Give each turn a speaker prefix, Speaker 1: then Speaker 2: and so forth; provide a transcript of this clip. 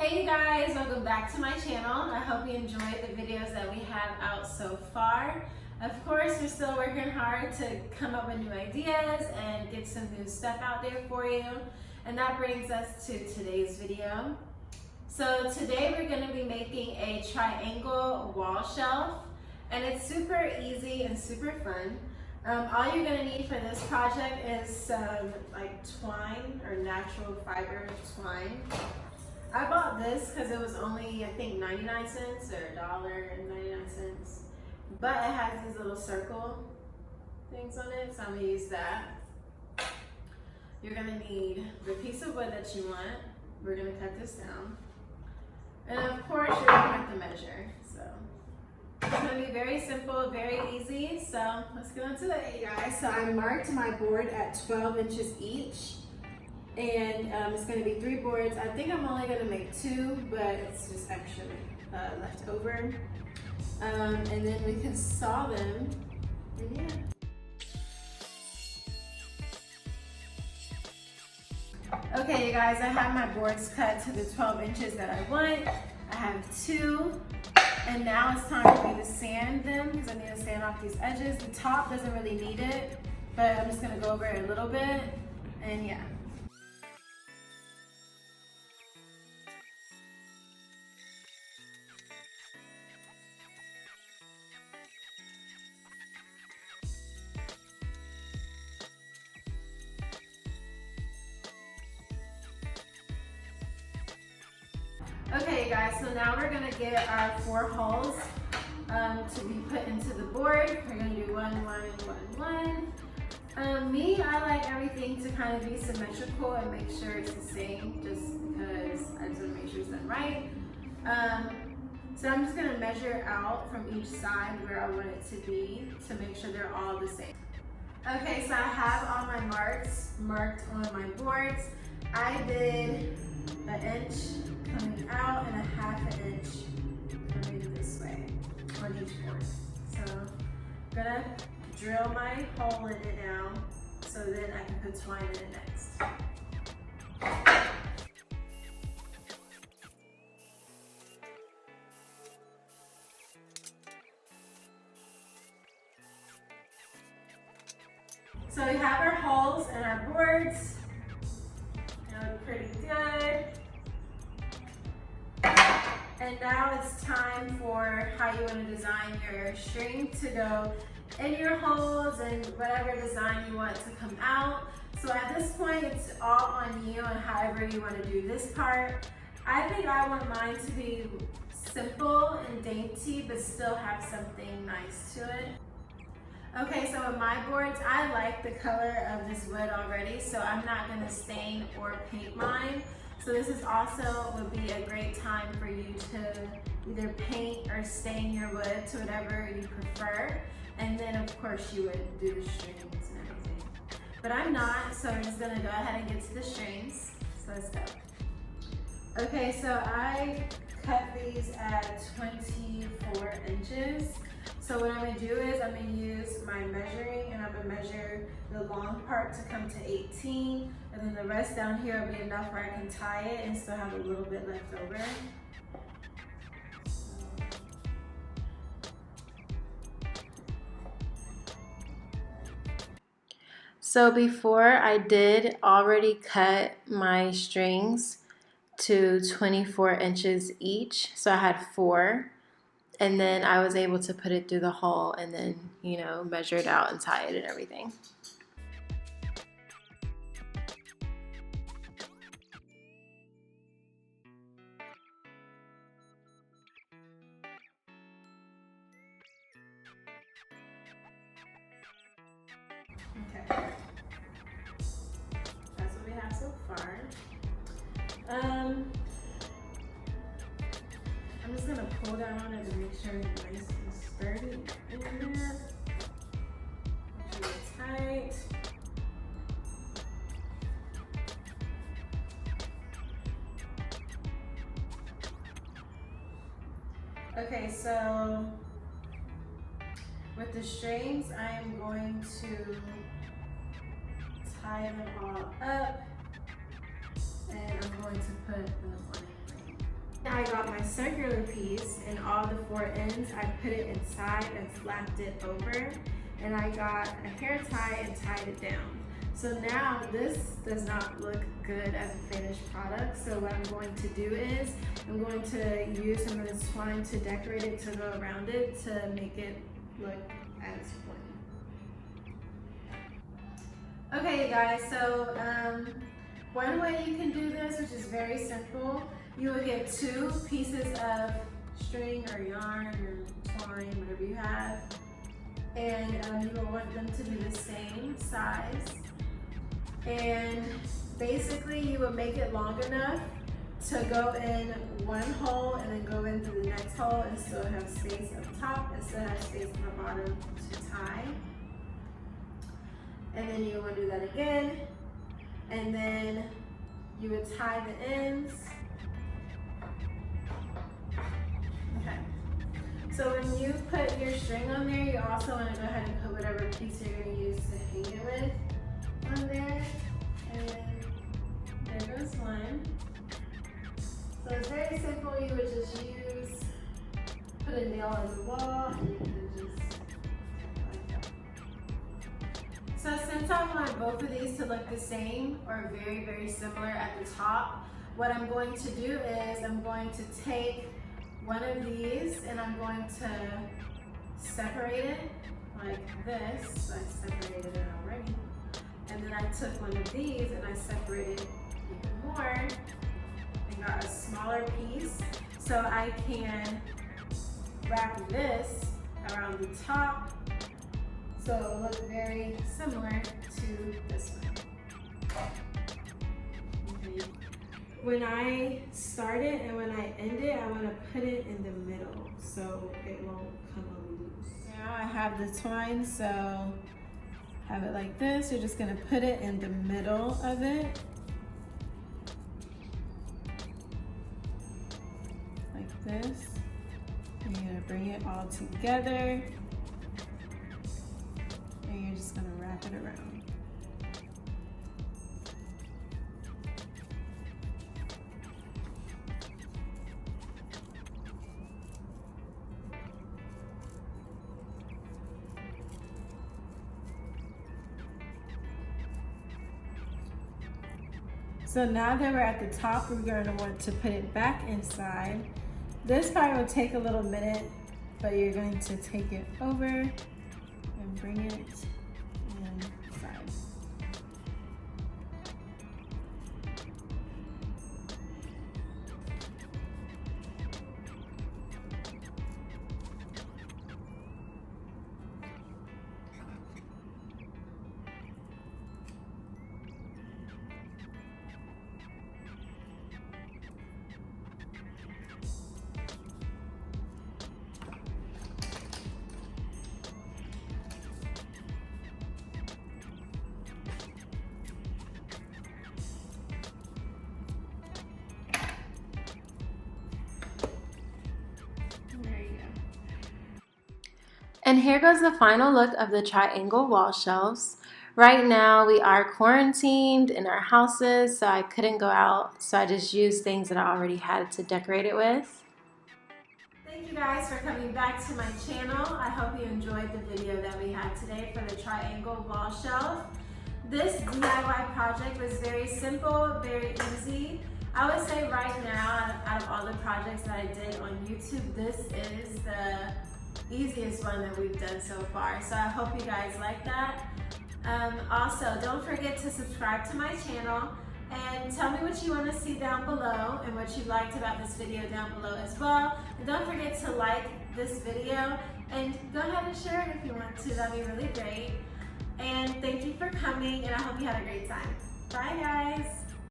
Speaker 1: Hey you guys, welcome back to my channel. I hope you enjoyed the videos that we have out so far. Of course, we're still working hard to come up with new ideas and get some new stuff out there for you. And that brings us to today's video. So today we're going to be making a triangle wall shelf, and it's super easy and super fun. All you're going to need for this project is some like twine or natural fiber twine. I bought this because it was only, I think, 99 cents or $1.99. But it has these little circle things on it, so I'm going to use that. You're going to need the piece of wood that you want. We're going to cut this down. And of course, you're going to have to measure. So it's going to be very simple, very easy. So let's get into it, you guys. So I marked my board at 12 inches each. And it's going to be 3 boards. I think I'm only going to make 2, but it's just extra left over. And then we can saw them. And yeah. Okay, you guys, I have my boards cut to the 12 inches that I want. I have 2. And now it's time for me to sand them because I need to sand off these edges. The top doesn't really need it, but I'm just going to go over it a little bit. And yeah. Okay guys, so now we're gonna get our 4 holes to be put into the board. We're gonna do 1, 1, 1, 1. Me, I like everything to kind of be symmetrical and make sure it's the same, just because I just wanna make sure it's done right. So I'm just gonna measure out from each side where I want it to be to make sure they're all the same. Okay, so I have all my marks marked on my boards. I did 1 inch coming out and 1/2 inch coming this way on each board. So I'm gonna drill my hole in it now so then I can put twine in it next. So we have our holes and our boards. They look pretty good. And now it's time for how you want to design your string to go in your holes and whatever design you want to come out. So at this point, it's all on you and however you want to do this part. I think I want mine to be simple and dainty, but still have something nice to it. Okay, so with my boards, I like the color of this wood already, so I'm not going to stain or paint mine. So this is also would be a great time for you to either paint or stain your wood to whatever you prefer. And then of course you would do the strings and everything. But I'm not, so we're just gonna go ahead and get to the strings. So let's go. Okay, so I cut these at 24 inches. So what I'm gonna do is I'm gonna use my measuring and I'm gonna measure the long part to come to 18, and then the rest down here will be enough where I can tie it and still have a little bit left over. So before I did already cut my strings to 24 inches each, so I had 4. And then I was able to put it through the hole and then, you know, measure it out and tie it and everything. Okay. That's what we have so far. I'm just gonna pull down on it to make sure it's nice and sturdy in there. Make sure it's tight. Okay, so with the strings, I am going to tie them all up, and I'm going to put them on a ring. I got my circular piece and all the 4 ends. I put it inside and flapped it over. And I got a hair tie and tied it down. So now this does not look good as a finished product. So what I'm going to do is I'm going to use some of this twine to decorate it, to go around it, to make it look as one. Okay guys, so one way you can do this, which is very simple, you will get 2 pieces of string or yarn or twine, whatever you have, and you will want them to be the same size. And basically you will make it long enough to go in one hole and then go into the next hole and still have space up top and still have space on the bottom to tie. And then you want to do that again. And then you would tie the ends. Okay. So when you put your string on there, you also want to go ahead and put whatever piece you're going to use to hang it with on there. And there goes one. So it's very simple. You would just put a nail on the wall and you can just like that. So since I want both of these to look the same or very, very similar at the top, what I'm going to do is I'm going to take one of these and I'm going to separate it like this. So I separated it already. And then I took one of these and I separated it even more and got a smaller piece. So I can wrap this around the top so it will look very similar to this one. Okay. When I start it and when I end it, I want to put it in the middle so it won't come loose. Now I have the twine, so have it like this. You're just going to put it in the middle of it. Like this. And you're going to bring it all together. And you're just going to wrap it around. So now that we're at the top, we're going to want to put it back inside. This part will take a little minute, but you're going to take it over and bring it inside. And here goes the final look of the triangle wall shelves. Right now we are quarantined in our houses, so I couldn't go out, so I just used things that I already had to decorate it with. Thank you guys for coming back to my channel. I hope you enjoyed the video that we had today for the triangle wall shelf. This DIY project was very simple, very easy. I would say right now, out of all the projects that I did on YouTube, this is the easiest one that we've done so far. So I hope you guys like that. Also, don't forget to subscribe to my channel and tell me what you want to see down below and what you liked about this video down below as well. And don't forget to like this video and go ahead and share it if you want to. That'd be really great. And thank you for coming, and I hope you had a great time. Bye guys.